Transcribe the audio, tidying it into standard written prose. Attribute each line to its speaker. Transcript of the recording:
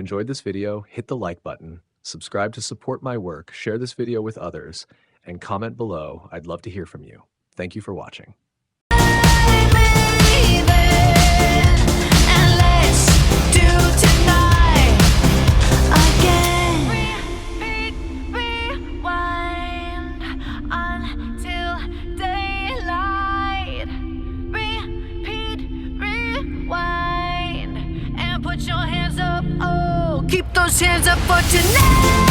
Speaker 1: enjoyed this video, hit the like button, subscribe to support my work, share this video with others, and comment below. I'd love to hear from you. Thank you for watching.
Speaker 2: Keep those hands up for tonight.